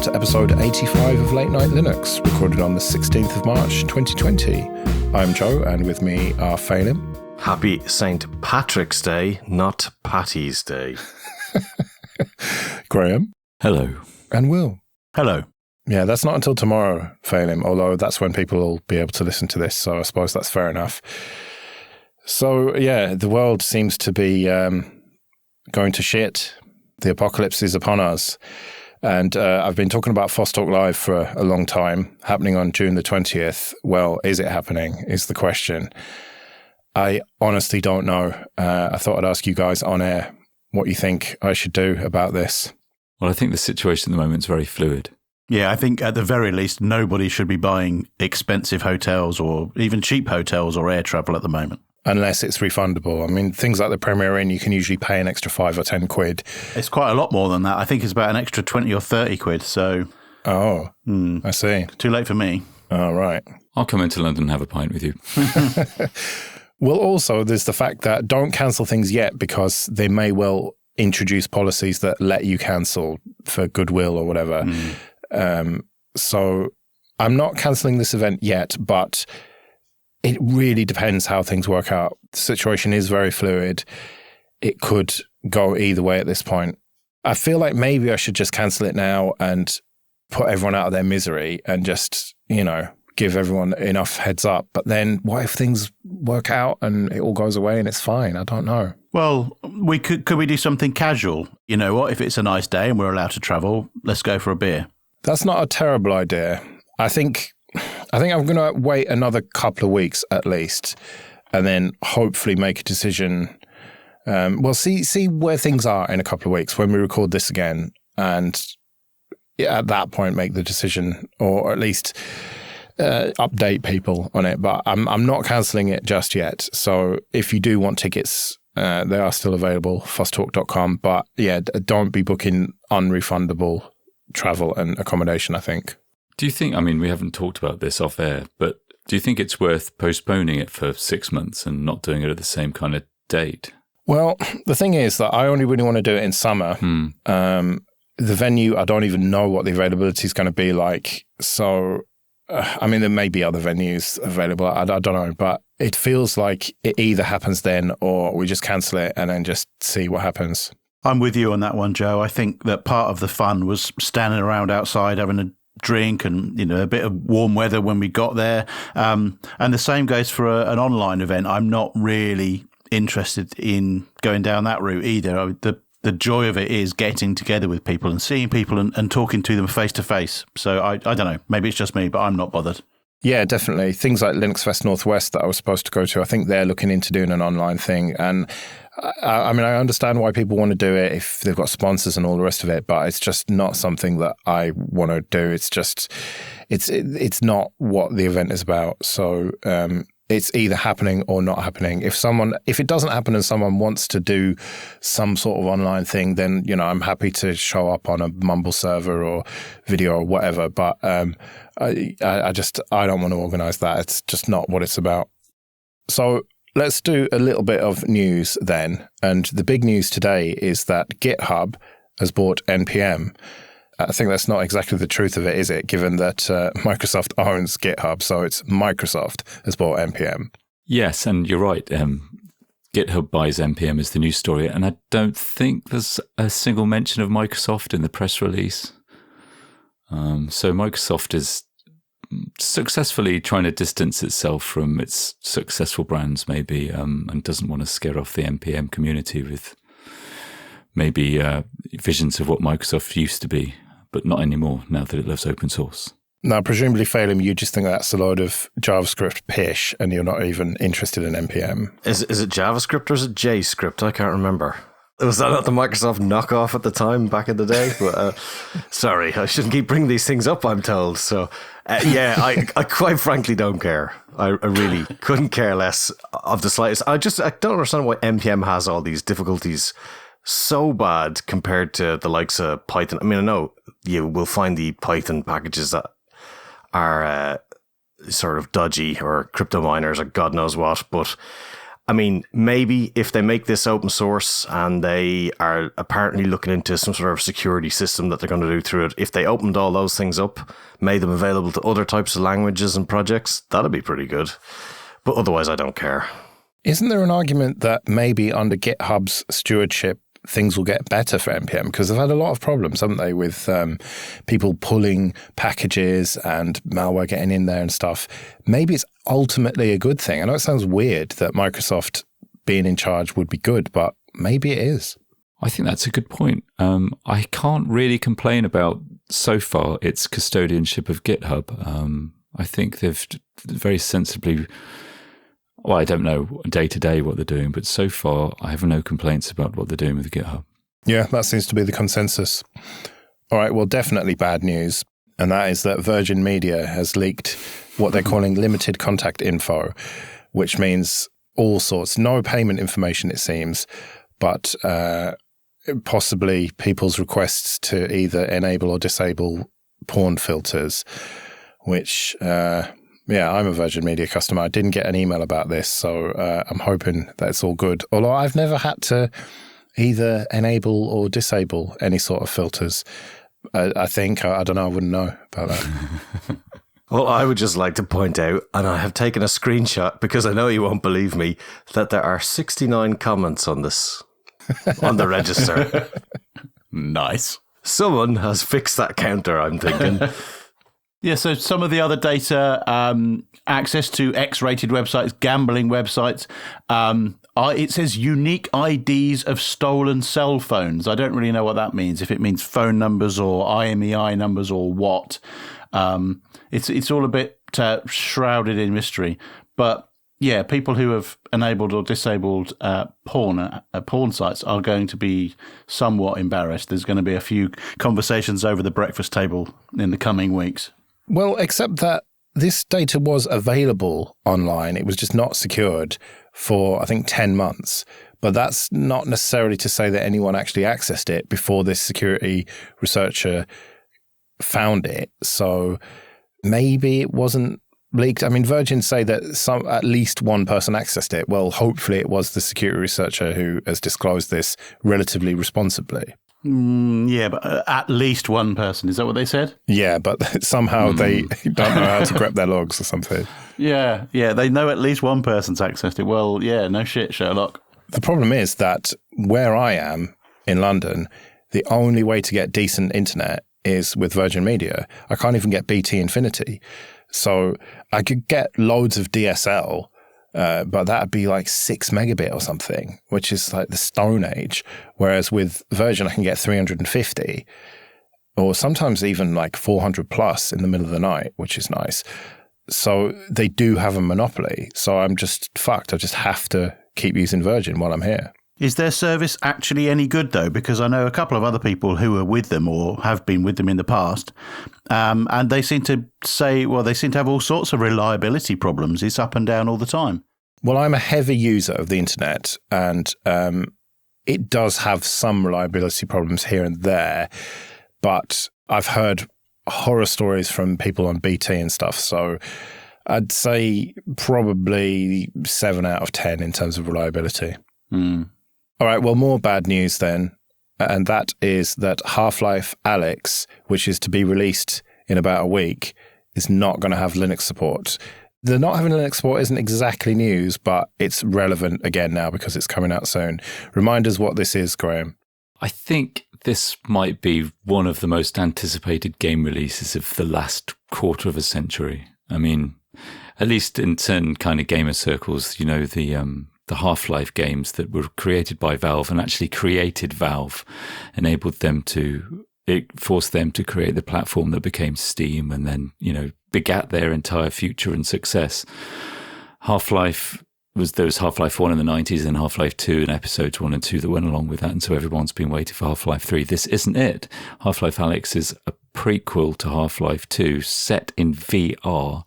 to episode 85 of Late Night Linux, recorded on the 16th of March 2020. I'm Joe, and with me are Phelim. Happy St. Patrick's Day, not Patty's Day. Graham. Hello. And Will. Hello. Yeah, that's not until tomorrow, Phelim, although that's when people will be able to listen to this, so I suppose that's fair enough. So, yeah, the world seems to be going to shit. The apocalypse is upon us. And I've been talking about Foss Talk Live for a long time, happening on June the 20th. Well, is it happening, is the question. I honestly don't know. I thought I'd ask you guys on air what you think I should do about this. Well, I think the situation at the moment is very fluid. Yeah, I think at the very least, nobody should be buying expensive hotels or even cheap hotels or air travel at the moment. Unless it's refundable. I mean, things like the Premier Inn, you can usually pay an extra 5 or 10 quid. It's quite a lot more than that. I think it's about an extra 20 or 30 quid. So, I see. Too late for me. Oh, right. I'll come into London and have a pint with you. Well, also, there's the fact that don't cancel things yet because they may well introduce policies that let you cancel for goodwill or whatever. So I'm not cancelling this event yet, but it really depends how things work out. The situation is very fluid. It could go either way at this point. I feel like maybe I should just cancel it now and put everyone out of their misery and just, give everyone enough heads up. But then what if things work out and it all goes away and it's fine? I don't know. Well, could we do something casual? You know what? If it's a nice day and we're allowed to travel, let's go for a beer. That's not a terrible idea. I think I'm going to wait another couple of weeks at least and then hopefully make a decision. See where things are in a couple of weeks when we record this again and at that point make the decision or at least update people on it. But I'm not cancelling it just yet. So if you do want tickets, they are still available, fosstalk.com. But yeah, don't be booking unrefundable travel and accommodation, I think. Do you think, we haven't talked about this off air, but do you think it's worth postponing it for 6 months and not doing it at the same kind of date? Well, the thing is that I only really want to do it in summer. The venue, I don't even know what the availability is going to be like. So, there may be other venues available. I don't know, but it feels like it either happens then or we just cancel it and then just see what happens. I'm with you on that one, Joe. I think that part of the fun was standing around outside having a drink and, a bit of warm weather when we got there. And the same goes for an online event. I'm not really interested in going down that route either. The joy of it is getting together with people and seeing people and talking to them face to face. So I don't know, maybe it's just me, but I'm not bothered. Yeah, definitely. Things like Linux Fest Northwest that I was supposed to go to, I think they're looking into doing an online thing. And I understand why people want to do it if they've got sponsors and all the rest of it, but it's just not something that I want to do. It's just, it's not what the event is about. So it's either happening or not happening. If it doesn't happen and someone wants to do some sort of online thing, then, I'm happy to show up on a Mumble server or video or whatever. But I don't want to organize that. It's just not what it's about. So let's do a little bit of news then. And the big news today is that GitHub has bought NPM. I think that's not exactly the truth of it, is it? Given that Microsoft owns GitHub, so it's Microsoft has bought NPM. Yes, and you're right. GitHub buys NPM is the news story, and I don't think there's a single mention of Microsoft in the press release. So Microsoft is successfully trying to distance itself from its successful brands, maybe, and doesn't want to scare off the NPM community with maybe visions of what Microsoft used to be, but not anymore now that it loves open source. Now, presumably, Phelim, you just think that's a load of JavaScript pish and you're not even interested in NPM. Is it JavaScript or is it JScript? I can't remember. Was that not the Microsoft knockoff at the time back in the day? But, sorry, I shouldn't keep bringing these things up, I'm told. So, I quite frankly don't care. I really couldn't care less of the slightest. I don't understand why NPM has all these difficulties so bad compared to the likes of Python. I know you will find the Python packages that are sort of dodgy or crypto miners or God knows what, but I mean, maybe if they make this open source and they are apparently looking into some sort of security system that they're going to do through it, if they opened all those things up, made them available to other types of languages and projects, that'd be pretty good. But otherwise, I don't care. Isn't there an argument that maybe under GitHub's stewardship, things will get better for NPM? Because they've had a lot of problems, haven't they, with people pulling packages and malware getting in there and stuff. Maybe it's ultimately a good thing. I know it sounds weird that Microsoft being in charge would be good, but maybe it is. I think that's a good point. I can't really complain about, so far, its custodianship of GitHub. I think they've very sensibly... Well, I don't know day to day what they're doing, but so far I have no complaints about what they're doing with GitHub. Yeah, that seems to be the consensus. All right, well, definitely bad news. And that is that Virgin Media has leaked what they're calling limited contact info, which means all sorts, no payment information, it seems, but possibly people's requests to either enable or disable porn filters, which... Yeah, I'm a Virgin Media customer. I didn't get an email about this, so I'm hoping that it's all good. Although I've never had to either enable or disable any sort of filters. I think, I don't know, I wouldn't know about that. Well, I would just like to point out, and I have taken a screenshot because I know you won't believe me, that there are 69 comments on this, on the register. Nice. Someone has fixed that counter, I'm thinking. Yeah, so some of the other data, access to X-rated websites, gambling websites. It says unique IDs of stolen cell phones. I don't really know what that means, if it means phone numbers or IMEI numbers or what. It's all a bit shrouded in mystery. But yeah, people who have enabled or disabled porn sites are going to be somewhat embarrassed. There's going to be a few conversations over the breakfast table in the coming weeks. Well, except that this data was available online. It was just not secured for, I think, 10 months. But that's not necessarily to say that anyone actually accessed it before this security researcher found it. So maybe it wasn't leaked. I mean, Virgin say that at least one person accessed it. Well, hopefully it was the security researcher who has disclosed this relatively responsibly. Yeah, but at least one person. Is that what they said? Yeah, but somehow they don't know how to grep their logs or something. Yeah, they know at least one person's accessed it. Well, yeah, no shit, Sherlock. The problem is that where I am in London, the only way to get decent internet is with Virgin Media. I can't even get BT Infinity. So I could get loads of DSL, but that'd be like 6 megabit or something, which is like the Stone Age. Whereas with Virgin, I can get 350 or sometimes even like 400 plus in the middle of the night, which is nice. So they do have a monopoly. So I'm just fucked. I just have to keep using Virgin while I'm here. Is their service actually any good, though? Because I know a couple of other people who are with them or have been with them in the past, and they seem to say, well, they seem to have all sorts of reliability problems. It's up and down all the time. Well, I'm a heavy user of the internet, and it does have some reliability problems here and there, but I've heard horror stories from people on BT and stuff, so I'd say probably 7 out of 10 in terms of reliability. All right, well, more bad news then, and that is that Life Alyx, which is to be released in about a week, is not going to have Linux support. The not having Linux support isn't exactly news, but it's relevant again now because it's coming out soon. Remind us what this is, Graham. I think this might be one of the most anticipated game releases of the last quarter of a century. I mean, at least in certain kind of gamer circles, you know, the Half-Life games that were created by Valve and actually created Valve it forced them to create the platform that became Steam and then, you know, begat their entire future and success. There was Half-Life 1 in the 90s and Half-Life 2 and episodes 1 and 2 that went along with that. And so everyone's been waiting for Half-Life 3. This isn't it. Life Alyx is a prequel to Half-Life 2 set in VR.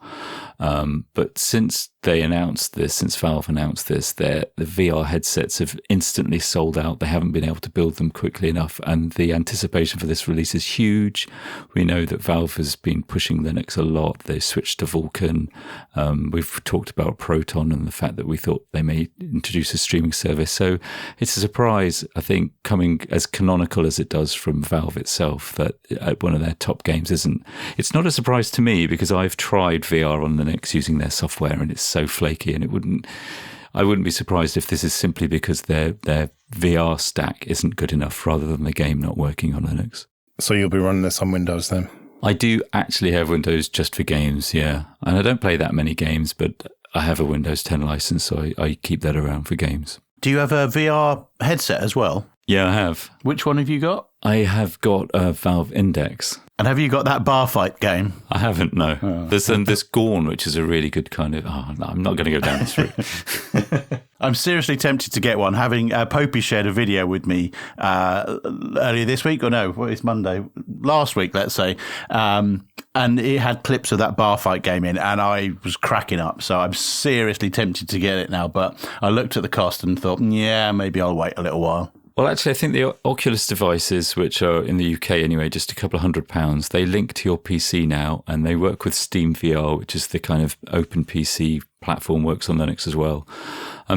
But since Valve announced this, the VR headsets have instantly sold out. They haven't been able to build them quickly enough, and the anticipation for this release is huge. We know that Valve has been pushing Linux a lot. They switched to Vulkan. We've talked about Proton and the fact that we thought they may introduce a streaming service. So it's a surprise, I think, coming as canonical as it does from Valve itself, that one of their top games isn't. It's not a surprise to me because I've tried VR on Linux using their software and it's so flaky, and I wouldn't be surprised if this is simply because their VR stack isn't good enough rather than the game not working on Linux. So you'll be running this on Windows then? I do actually have Windows just for games, yeah. And I don't play that many games, but I have a Windows 10 license, so I keep that around for games. Do you have a VR headset as well? Yeah, I have. Which one have you got? I have got a Valve Index. And have you got that bar fight game? I haven't, no. Oh. There's Gorn, which is a really good kind of... Oh, no, I'm not going to go down this route. I'm seriously tempted to get one. Having Popey shared a video with me earlier this week, or no, it's Monday, last week, let's say, and it had clips of that bar fight game in, and I was cracking up. So I'm seriously tempted to get it now, but I looked at the cost and thought, yeah, maybe I'll wait a little while. Well, actually, I think the Oculus devices, which are in the UK anyway, just a couple of £100, they link to your PC now, and they work with Steam VR, which is the kind of open PC platform, works on Linux as well.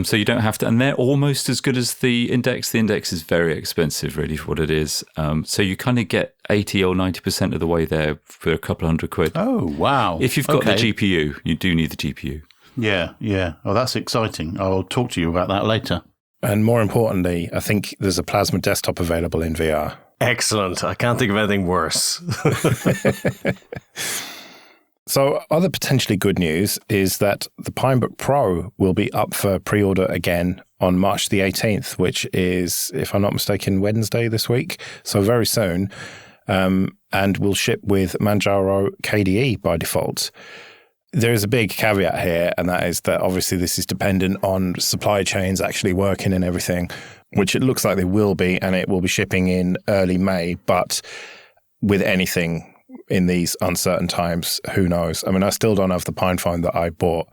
So you don't have to, and they're almost as good as the Index. The Index is very expensive, really, for what it is. So you kind of get 80 or 90% of the way there for a couple of £100. Oh, wow. If you've got the GPU, you do need the GPU. Yeah. Oh, that's exciting. I'll talk to you about that later. And more importantly, I think there's a plasma desktop available in VR. Excellent. I can't think of anything worse. So other potentially good news is that the Pinebook Pro will be up for pre-order again on March the 18th, which is, if I'm not mistaken, Wednesday this week. So very soon. And will ship with Manjaro KDE by default. There is a big caveat here, and that is that obviously this is dependent on supply chains actually working and everything, which it looks like they will be, and it will be shipping in early May. But with anything in these uncertain times, who knows? I mean, I still don't have the PinePhone that I bought.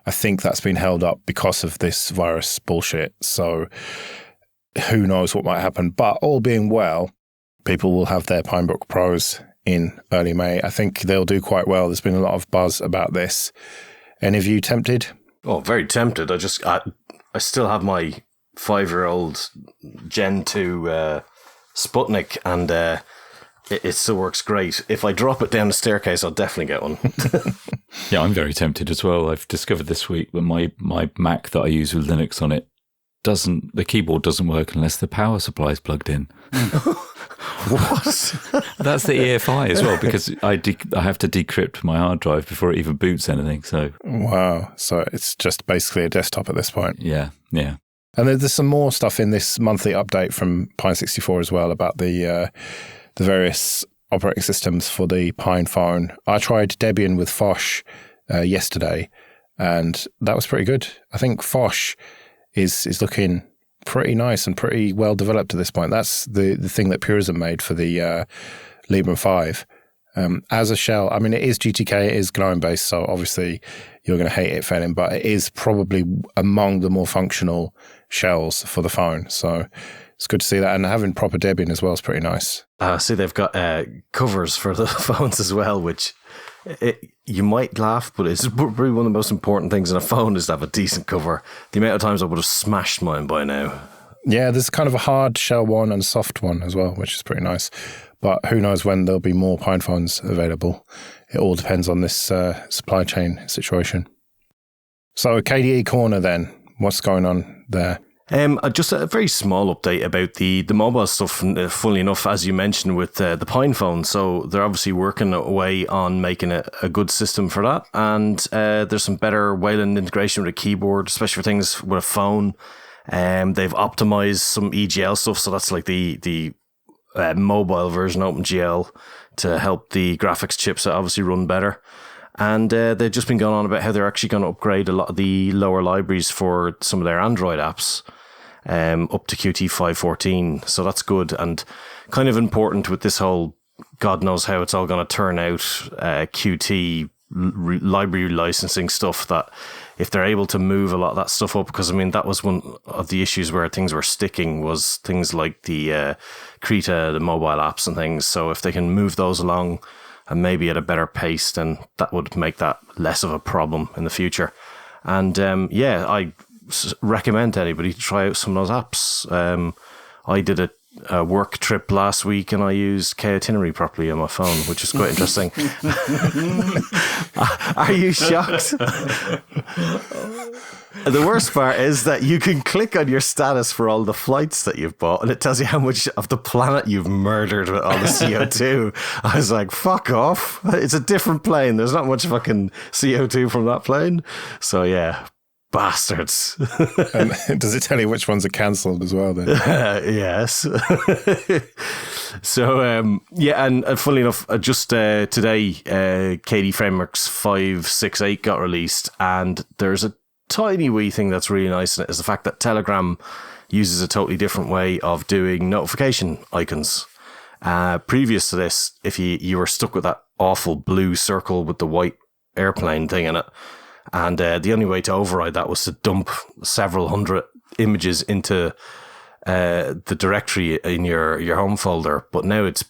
I think that's been held up because of this virus bullshit. So who knows what might happen? But all being well, people will have their Pinebook Pros in early May. I think they'll do quite well. There's been a lot of buzz about this. Any of you tempted? Oh, very tempted. I still have my 5-year-old Gen 2 Sputnik, and it still works great. If I drop it down the staircase, I'll definitely get one. Yeah, I'm very tempted as well. I've discovered this week that my Mac that I use with Linux on it the keyboard doesn't work unless the power supply is plugged in. What? That's the EFI as well, because I have to decrypt my hard drive before it even boots anything. So wow. So it's just basically a desktop at this point. Yeah. And there's some more stuff in this monthly update from Pine64 as well about the various operating systems for the PinePhone. I tried Debian with Foss yesterday, and that was pretty good. I think Foss is looking pretty nice and pretty well developed at this point. That's the thing that Purism made for the Librem 5. As a shell, I mean, it is GTK, it is GNOME based, so obviously you're going to hate it failing, but it is probably among the more functional shells for the phone. So it's good to see that. And having proper Debian as well is pretty nice. See, they've got covers for the phones as well, which you might laugh, but it's probably one of the most important things in a phone is to have a decent cover. The amount of times I would have smashed mine by now. Yeah, there's kind of a hard shell one and a soft one as well, which is pretty nice. But who knows when there'll be more PinePhones available. It all depends on this supply chain situation. So KDE Korner then, what's going on there? Just a very small update about the mobile stuff, funnily enough, as you mentioned, with the PinePhone. So they're obviously working away on making a good system for that. And there's some better Wayland integration with a keyboard, especially for things with a phone. They've optimized some EGL stuff. So that's like the mobile version of OpenGL to help the graphics chips obviously run better. And they've just been going on about how they're actually going to upgrade a lot of the lower libraries for some of their Android apps up to Qt 5.14. So that's good and kind of important with this whole, God knows how it's all going to turn out, Qt library licensing stuff, that if they're able to move a lot of that stuff up, because I mean, that was one of the issues where things were sticking, was things like the Krita, the mobile apps and things. So if they can move those along and maybe at a better pace, then that would make that less of a problem in the future. And I recommend to anybody to try out some of those apps. I did a work trip last week and I used K-Itinerary properly on my phone, which is quite interesting. Are you shocked? The worst part is that you can click on your status for all the flights that you've bought and it tells you how much of the planet you've murdered with all the CO2. I was like, fuck off. It's a different plane. There's not much fucking CO2 from that plane. So yeah, bastards. And does it tell you which ones are cancelled as well then? Yes. So, and funnily enough, just today, KDE Frameworks 5.6.8 got released, and there's a tiny wee thing that's really nice in it, is the fact that Telegram uses a totally different way of doing notification icons. Previous to this, if you were stuck with that awful blue circle with the white airplane thing in it, and the only way to override that was to dump several hundred images into the directory in your home folder. But now it's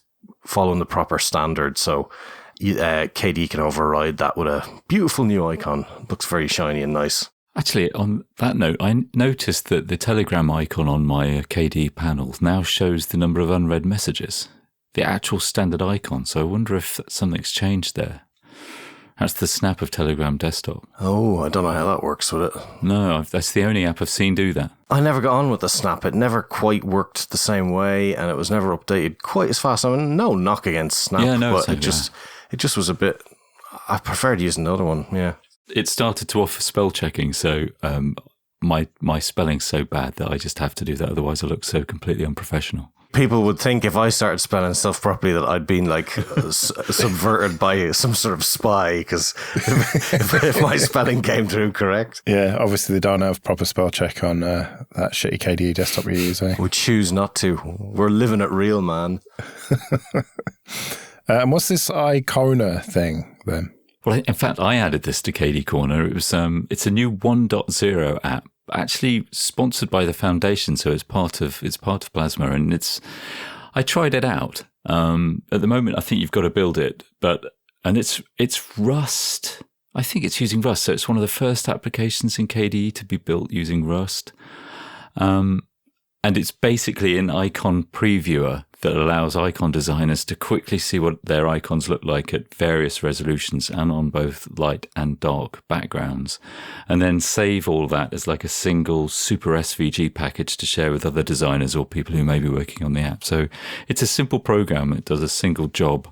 following the proper standard. So KDE can override that with a beautiful new icon. It looks very shiny and nice. Actually, on that note, I noticed that the Telegram icon on my KDE panel now shows the number of unread messages, the actual standard icon. So I wonder if something's changed there. That's the snap of Telegram desktop. Oh, I don't know how that works with it. No, that's the only app I've seen do that. I never got on with the snap. It never quite worked the same way, and it was never updated quite as fast. I mean, no knock against snap, but it just was a bit... I preferred using the other one, yeah. It started to offer spell checking, so my spelling's so bad that I just have to do that, otherwise I look so completely unprofessional. People would think if I started spelling stuff properly that I'd been like subverted by some sort of spy, because if my spelling came through correct. Yeah, obviously they don't have proper spell check on that shitty KDE desktop we use, eh? We choose not to. We're living it real, man. And what's this Ikona thing then? Well, in fact, I added this to KDE Korner. It was it's a new 1.0 app, actually sponsored by the foundation, so it's part of Plasma, and I tried it out. At the moment, I think you've got to build it, and it's Rust. I think it's using Rust, so it's one of the first applications in KDE to be built using Rust. And it's basically an icon previewer that allows icon designers to quickly see what their icons look like at various resolutions and on both light and dark backgrounds, and then save all that as like a single super SVG package to share with other designers or people who may be working on the app. So it's a simple program. It does a single job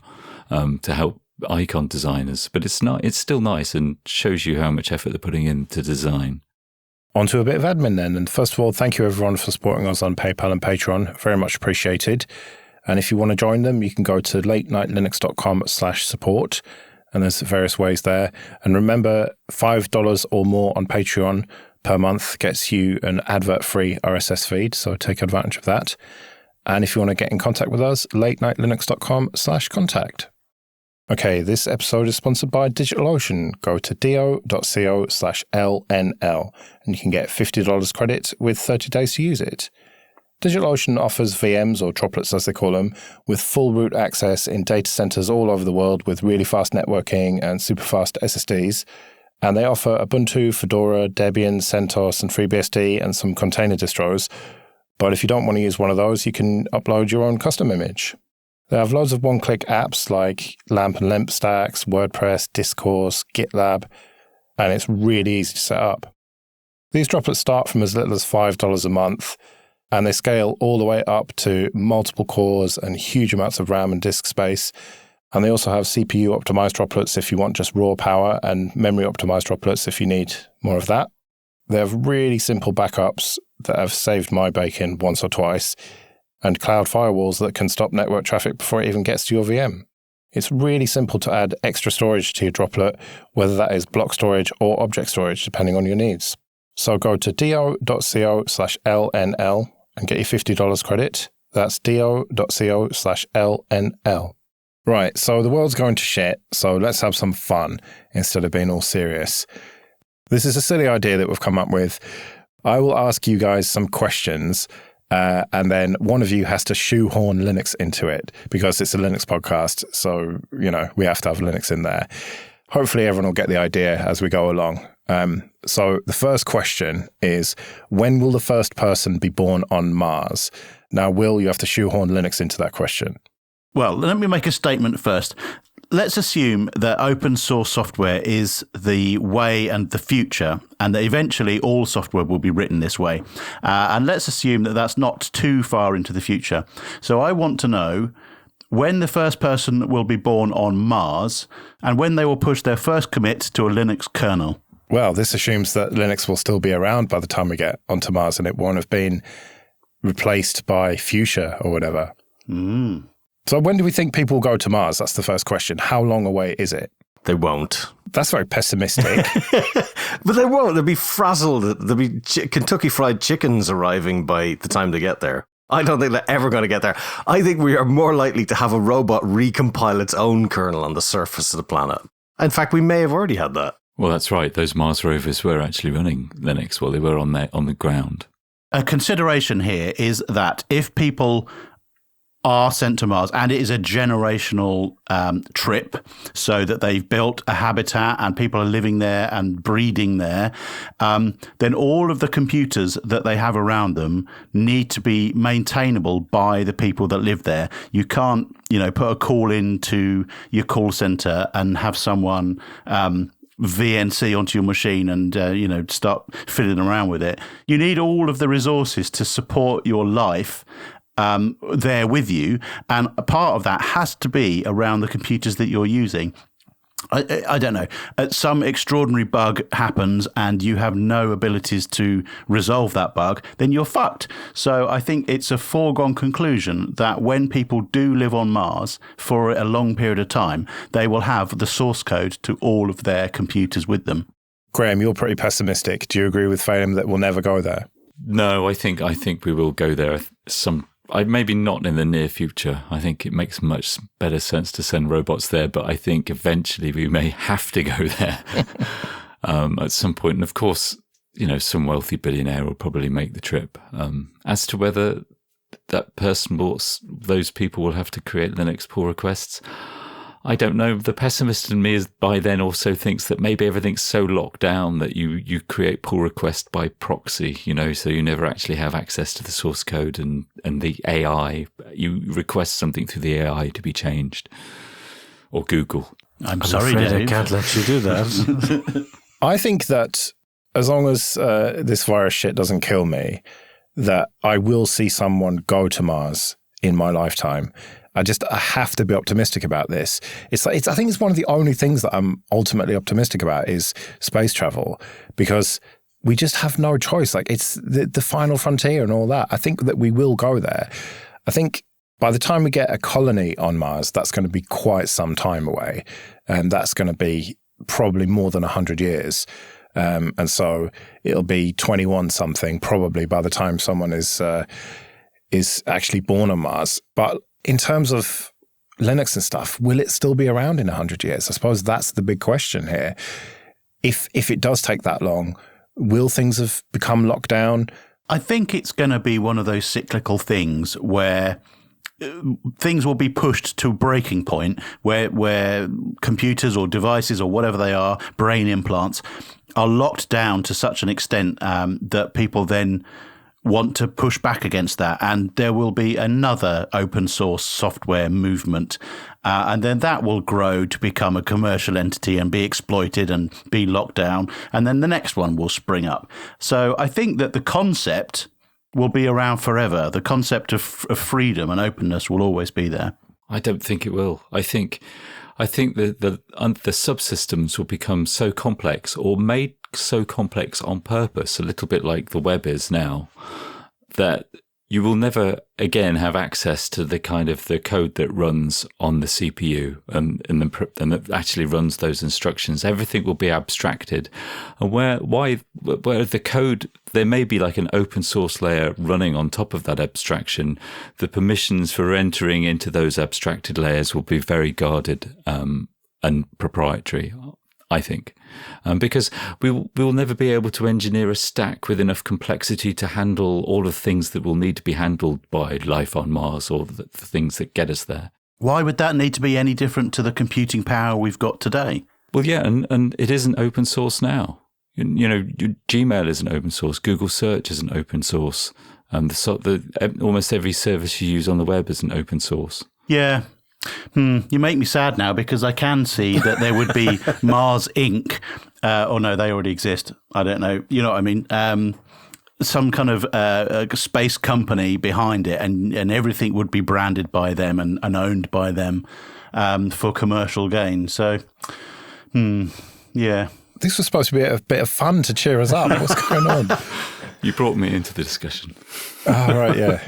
to help icon designers, but it's still nice and shows you how much effort they're putting into design. On to a bit of admin then. And first of all, thank you everyone for supporting us on PayPal and Patreon. Very much appreciated. And if you want to join them, you can go to latenightlinux.com/support. And there's various ways there. And remember, $5 or more on Patreon per month gets you an advert-free RSS feed. So take advantage of that. And if you want to get in contact with us, latenightlinux.com/contact. Okay, this episode is sponsored by DigitalOcean. Go to do.co/LNL and you can get $50 credit with 30 days to use it. DigitalOcean offers VMs, or droplets as they call them, with full root access in data centers all over the world with really fast networking and super fast SSDs. And they offer Ubuntu, Fedora, Debian, CentOS, and FreeBSD and some container distros. But if you don't want to use one of those, you can upload your own custom image. They have loads of one-click apps like LAMP and LEMP stacks, WordPress, Discourse, GitLab, and it's really easy to set up. These droplets start from as little as $5 a month, and they scale all the way up to multiple cores and huge amounts of RAM and disk space. And they also have CPU-optimized droplets if you want just raw power, and memory-optimized droplets if you need more of that. They have really simple backups that have saved my bacon once or twice, and cloud firewalls that can stop network traffic before it even gets to your VM. It's really simple to add extra storage to your droplet, whether that is block storage or object storage, depending on your needs. So go to do.co/LNL and get your $50 credit. That's do.co/LNL. Right, so the world's going to shit, so let's have some fun instead of being all serious. This is a silly idea that we've come up with. I will ask you guys some questions, and then one of you has to shoehorn Linux into it because it's a Linux podcast, so, we have to have Linux in there. Hopefully everyone will get the idea as we go along. So the first question is, when will the first person be born on Mars? Now, Will, you have to shoehorn Linux into that question. Well, let me make a statement first. Let's assume that open source software is the way and the future, and that eventually all software will be written this way. And let's assume that that's not too far into the future. So I want to know when the first person will be born on Mars and when they will push their first commit to a Linux kernel. Well, this assumes that Linux will still be around by the time we get onto Mars and it won't have been replaced by Fuchsia or whatever. So when do we think people will go to Mars? That's the first question. How long away is it? They won't. That's very pessimistic. But they won't. They'll be frazzled. There'll be Kentucky Fried Chickens arriving by the time they get there. I don't think they're ever going to get there. I think we are more likely to have a robot recompile its own kernel on the surface of the planet. In fact, we may have already had that. Well, that's right. Those Mars rovers were actually running Linux while they were on the ground. A consideration here is that if people are sent to Mars, and it is a generational trip, so that they've built a habitat and people are living there and breeding there, then all of the computers that they have around them need to be maintainable by the people that live there. You can't, put a call into your call center and have someone VNC onto your machine and, start fiddling around with it. You need all of the resources to support your life there with you, and a part of that has to be around the computers that you're using. I don't know. Some extraordinary bug happens and you have no abilities to resolve that bug, then you're fucked. So I think it's a foregone conclusion that when people do live on Mars for a long period of time, they will have the source code to all of their computers with them. Graham, you're pretty pessimistic. Do you agree with Phelim that we'll never go there? No, I think we will go there maybe not in the near future. I think it makes much better sense to send robots there, but I think eventually we may have to go there at some point. And of course, some wealthy billionaire will probably make the trip. As to whether those people will have to create Linux pull requests, I don't know. The pessimist in me by then also thinks that maybe everything's so locked down that you create pull request by proxy, so you never actually have access to the source code and the AI. You request something through the AI to be changed, or Google. I'm sorry, Dave. I can't let you do that. I think that as long as this virus shit doesn't kill me, that I will see someone go to Mars in my lifetime. I have to be optimistic about this. I think it's one of the only things that I'm ultimately optimistic about is space travel, because we just have no choice. Like, it's the final frontier and all that. I think that we will go there. I think by the time we get a colony on Mars, that's going to be quite some time away. And that's going to be probably more than 100 years. And so it'll be 21 something probably by the time someone is actually born on Mars. But in terms of Linux and stuff, will it still be around in 100 years? I suppose that's the big question here. If it does take that long, will things have become locked down? I think it's going to be one of those cyclical things where things will be pushed to a breaking point where computers or devices or whatever they are, brain implants, are locked down to such an extent that people then want to push back against that, and there will be another open source software movement, and then that will grow to become a commercial entity and be exploited and be locked down, and then the next one will spring up. So I think that the concept will be around forever. The concept of freedom and openness will always be there. I don't think it will. I think the subsystems will become so complex, or made so complex on purpose, a little bit like the web is now, that you will never again have access to the kind of the code that runs on the CPU and that actually runs those instructions. Everything will be abstracted. And where the code, there may be like an open source layer running on top of that abstraction, the permissions for entering into those abstracted layers will be very guarded and proprietary, I think, because we will never be able to engineer a stack with enough complexity to handle all of the things that will need to be handled by life on Mars or the things that get us there. Why would that need to be any different to the computing power we've got today? Well, yeah, and it isn't open source now. You know, Gmail isn't open source. Google Search isn't open source. Almost every service you use on the web isn't open source. Yeah. You make me sad now because I can see that there would be Mars Inc. Or no, they already exist. I don't know. You know what I mean? Some kind of space company behind it, and everything would be branded by them and owned by them for commercial gain. So, yeah. This was supposed to be a bit of fun to cheer us up. What's going on? You brought me into the discussion. Oh, right, yeah.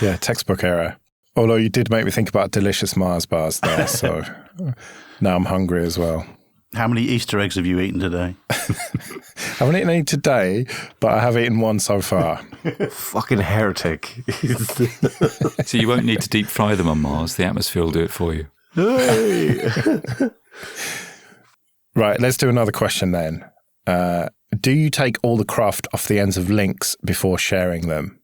Yeah, textbook error. Although you did make me think about delicious Mars bars there, so now I'm hungry as well. How many Easter eggs have you eaten today? I haven't eaten any today, but I have eaten one so far. Fucking heretic. So you won't need to deep fry them on Mars. The atmosphere will do it for you. Right, let's do another question then. Do you take all the craft off the ends of links before sharing them?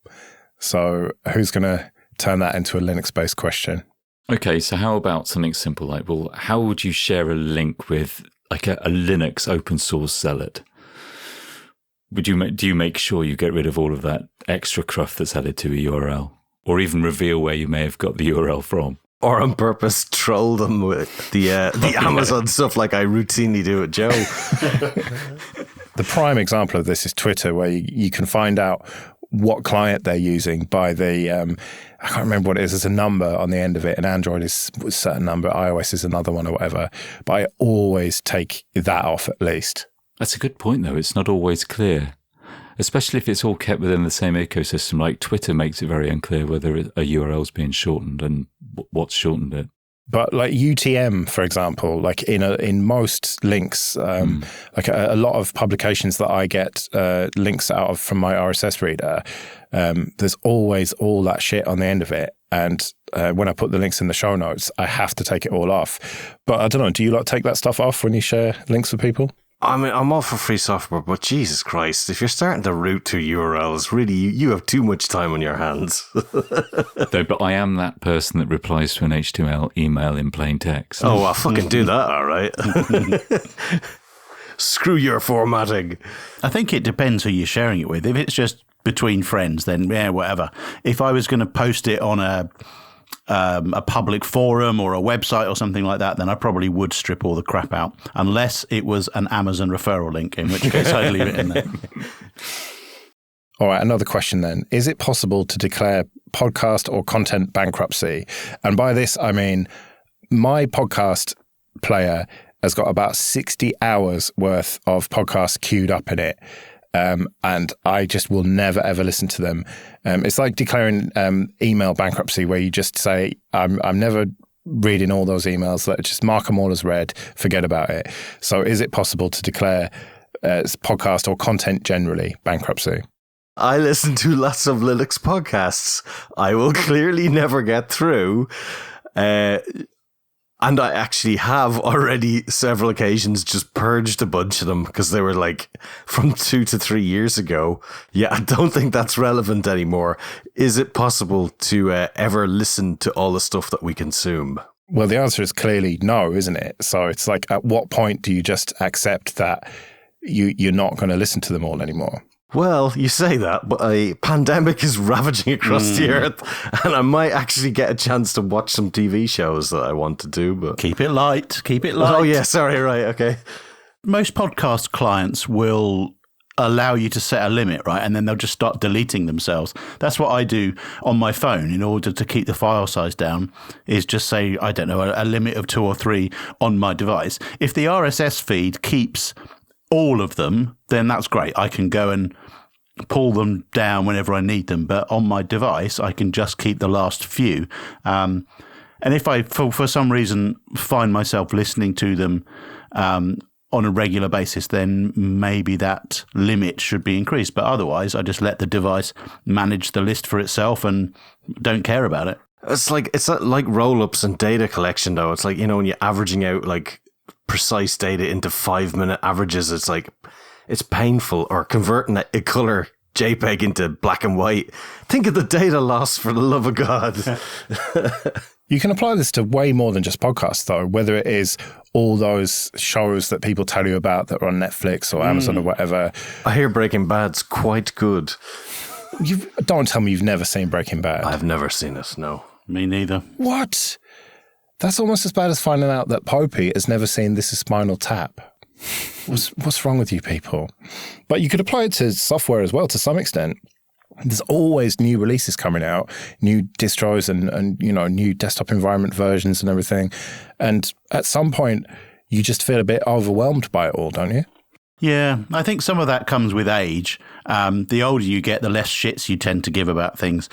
So who's going to turn that into a Linux-based question? Okay, so how about something simple like, well, how would you share a link with like a Linux open source zealot? Do you make sure you get rid of all of that extra cruft that's added to a URL? Or even reveal where you may have got the URL from? Or on purpose troll them with the Amazon stuff like I routinely do with Joe. The prime example of this is Twitter, where you can find out what client they're using by the, I can't remember what it is, there's a number on the end of it, and Android is a certain number, iOS is another one or whatever, but I always take that off at least. That's a good point though, it's not always clear, especially if it's all kept within the same ecosystem. Like Twitter makes it very unclear whether a URL is being shortened and what's shortened it. But like UTM, for example, like in most links, like a lot of publications that I get links out of from my RSS reader, there's always all that shit on the end of it. And when I put the links in the show notes, I have to take it all off. But I don't know, do you take that stuff off when you share links with people? I mean, I'm all for free software, but Jesus Christ, if you're starting to route to URLs, really, you have too much time on your hands. No, but I am that person that replies to an HTML email in plain text. Oh, I'll fucking do that, all right. Screw your formatting. I think it depends who you're sharing it with. If it's just between friends, then yeah, whatever. If I was going to post it on a public forum or a website or something like that, then I probably would strip all the crap out, unless it was an Amazon referral link, in which case I'd leave it in there. All right, another question then. Is it possible to declare podcast or content bankruptcy? And by this, I mean, my podcast player has got about 60 hours worth of podcasts queued up in it. And I just will never, ever listen to them. It's like declaring email bankruptcy, where you just say, I'm never reading all those emails. Just mark them all as read, forget about it. So is it possible to declare podcast or content generally bankruptcy? I listen to lots of Linux podcasts. I will clearly never get through. And I actually have already several occasions just purged a bunch of them because they were like from 2 to 3 years ago. Yeah, I don't think that's relevant anymore. Is it possible to ever listen to all the stuff that we consume? Well, the answer is clearly no, isn't it? So it's like, at what point do you just accept that you're not going to listen to them all anymore? Well, you say that, but a pandemic is ravaging across the earth, and I might actually get a chance to watch some TV shows that I want to do. But keep it light. Keep it light. Oh, yeah, sorry, right, okay. Most podcast clients will allow you to set a limit, right? And then they'll just start deleting themselves. That's what I do on my phone in order to keep the file size down, is just say, I don't know, a limit of 2 or 3 on my device. If the RSS feed keeps all of them, then that's great. I can go and pull them down whenever I need them. But on my device, I can just keep the last few. And if I, for some reason, find myself listening to them on a regular basis, then maybe that limit should be increased. But otherwise, I just let the device manage the list for itself and don't care about it. It's like roll-ups and data collection, though. It's like, when you're averaging out like precise data into 5-minute averages, it's like, it's painful. Or converting a color JPEG into black and white. Think of the data loss, for the love of God. You can apply this to way more than just podcasts, though, whether it is all those shows that people tell you about that are on Netflix or Amazon or whatever. I hear Breaking Bad's quite good. Don't tell me you've never seen Breaking Bad. I've never seen it, no. Me neither. What? That's almost as bad as finding out that Popey has never seen This Is Spinal Tap. What's wrong with you people? But you could apply it to software as well to some extent. There's always new releases coming out, new distros and new desktop environment versions and everything. And at some point, you just feel a bit overwhelmed by it all, don't you? Yeah, I think some of that comes with age. The older you get, the less shits you tend to give about things,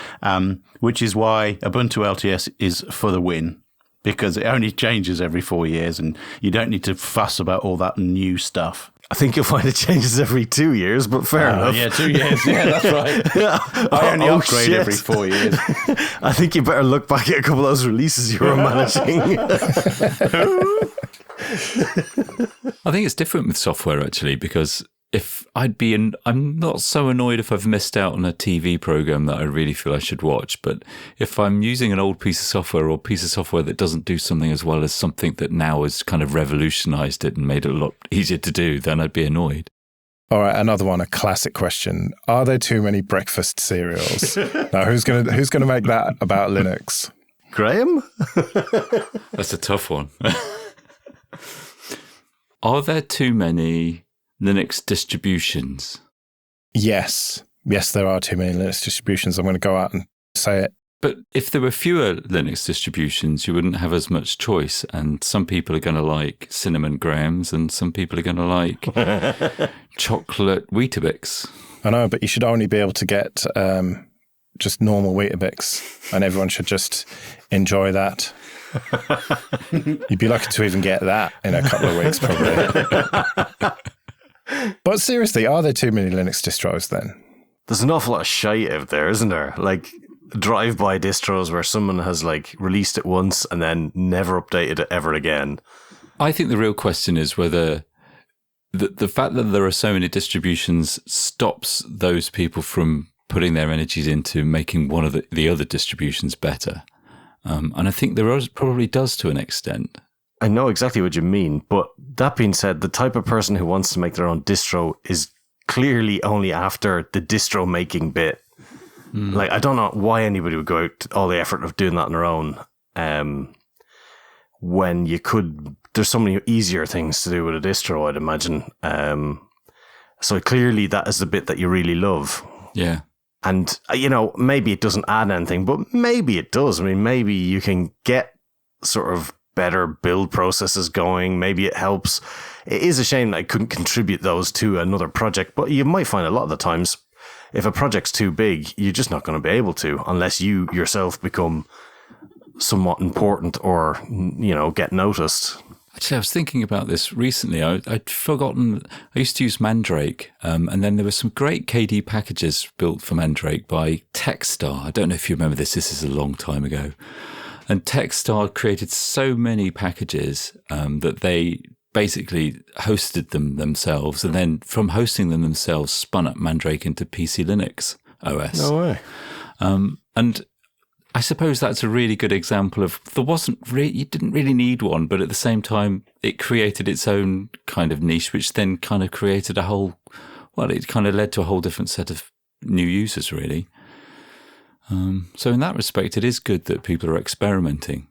which is why Ubuntu LTS is for the win, because it only changes every 4 years and you don't need to fuss about all that new stuff. I think you'll find it changes every 2 years, but fair enough. Yeah, 2 years. Yeah, that's right. I only upgrade every 4 years. I think you better look back at a couple of those releases you were managing. I think it's different with software, actually, because I'm not so annoyed if I've missed out on a TV program that I really feel I should watch. But if I'm using an old piece of software or a piece of software that doesn't do something as well as something that now has kind of revolutionized it and made it a lot easier to do, then I'd be annoyed. All right, another one, a classic question. Are there too many breakfast cereals? Now, who's gonna make that about Linux? Graham? That's a tough one. Are there too many Linux distributions? Yes, there are too many Linux distributions. I'm going to go out and say it. But if there were fewer Linux distributions, you wouldn't have as much choice. And some people are going to like cinnamon grahams and some people are going to like chocolate Weetabix. I know, but you should only be able to get just normal Weetabix and everyone should just enjoy that. You'd be lucky to even get that in a couple of weeks, probably. But seriously, are there too many Linux distros then? There's an awful lot of shite out there, isn't there? Like drive-by distros where someone has like released it once and then never updated it ever again. I think the real question is whether the fact that there are so many distributions stops those people from putting their energies into making one of the other distributions better. And I think there probably does to an extent. I know exactly what you mean, but that being said, the type of person who wants to make their own distro is clearly only after the distro making bit. Like, I don't know why anybody would go out to all the effort of doing that on their own when there's so many easier things to do with a distro, I'd imagine. So clearly that is the bit that you really love. Yeah. And, maybe it doesn't add anything, but maybe it does. I mean, maybe you can get sort of better build processes going. Maybe it helps. It is a shame that I couldn't contribute those to another project, but you might find a lot of the times if a project's too big, you're just not going to be able to unless you yourself become somewhat important or, get noticed. Actually, I was thinking about this recently. I'd forgotten. I used to use Mandrake, and then there were some great KDE packages built for Mandrake by Techstar. I don't know if you remember this. This is a long time ago. And Techstar created so many packages that they basically hosted them themselves, and then from hosting them themselves, spun up Mandrake into PC Linux OS. No way. And I suppose that's a really good example of you didn't really need one, but at the same time, it created its own kind of niche, which then kind of created it kind of led to a whole different set of new users, really. So in that respect, it is good that people are experimenting,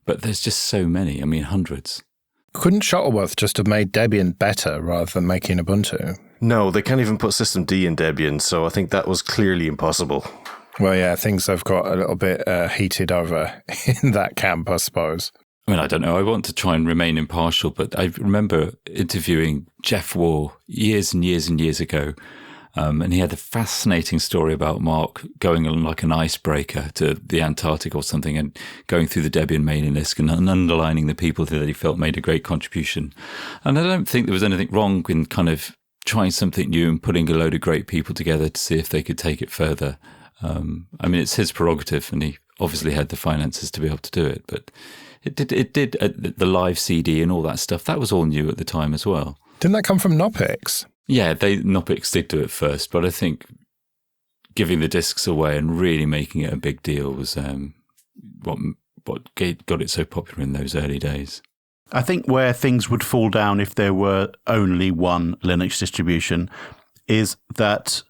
but there's just so many. I mean, hundreds. Couldn't Shuttleworth just have made Debian better rather than making Ubuntu? No, they can't even put systemd in Debian, so I think that was clearly impossible. Well, yeah, things have got a little bit heated over in that camp, I suppose. I mean, I don't know. I want to try and remain impartial, but I remember interviewing Jeff Waugh years and years and years ago, And he had a fascinating story about Mark going on like an icebreaker to the Antarctic or something and going through the Debian mailing list and underlining the people that he felt made a great contribution. And I don't think there was anything wrong in kind of trying something new and putting a load of great people together to see if they could take it further. I mean, it's his prerogative, and he obviously had the finances to be able to do it. But it did the live CD and all that stuff. That was all new at the time as well. Didn't that come from Knoppix? Yeah, Knoppix did do it first, but I think giving the discs away and really making it a big deal was what got it so popular in those early days. I think where things would fall down if there were only one Linux distribution is that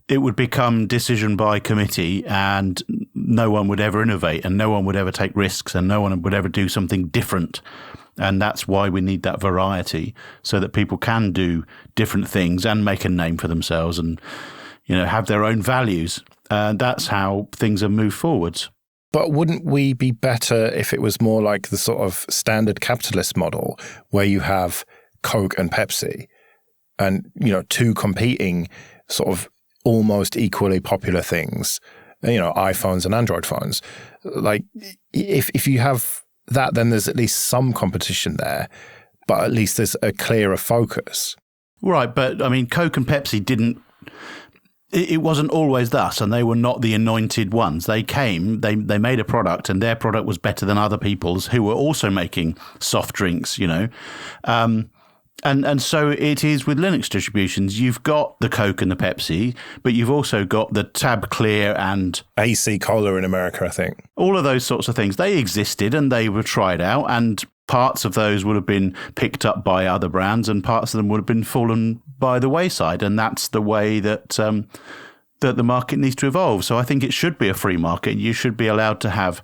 it would become decision by committee and no one would ever innovate and no one would ever take risks and no one would ever do something different. And that's why we need that variety, so that people can do different things and make a name for themselves and, have their own values. That's how things have moved forwards. But wouldn't we be better if it was more like the sort of standard capitalist model where you have Coke and Pepsi and, two competing sort of almost equally popular things, iPhones and Android phones? Like if you have that, then there's at least some competition there, but at least there's a clearer focus. Right, but I mean, Coke and Pepsi it wasn't always thus, and they were not the anointed ones. They made a product, and their product was better than other people's who were also making soft drinks, And so it is with Linux distributions. You've got the Coke and the Pepsi, but you've also got the Tab Clear and AC Cola in America, I think. All of those sorts of things. They existed and they were tried out, and parts of those would have been picked up by other brands and parts of them would have been fallen by the wayside. And that's the way that that the market needs to evolve. So I think it should be a free market. You should be allowed to have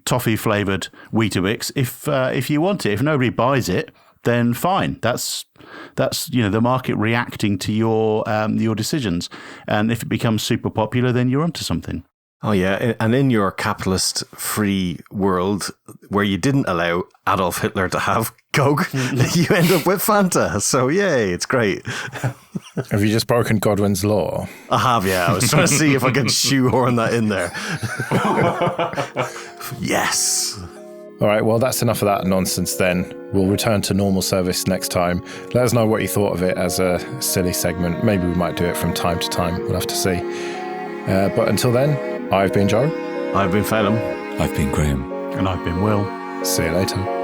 toffee-flavoured Weetabix if you want it. If nobody buys it, then fine. That's the market reacting to your decisions. And if it becomes super popular, then you're onto something. Oh yeah, and in your capitalist free world where you didn't allow Adolf Hitler to have Coke, you end up with Fanta. So yay, it's great. Have you just broken Godwin's law? I have, yeah. I was trying to see if I could shoehorn that in there. Yes. All right, well, that's enough of that nonsense then. We'll return to normal service next time. Let us know what you thought of it as a silly segment. Maybe we might do it from time to time. We'll have to see. But until then, I've been Joe. I've been Phelim. I've been Graham. And I've been Will. See you later.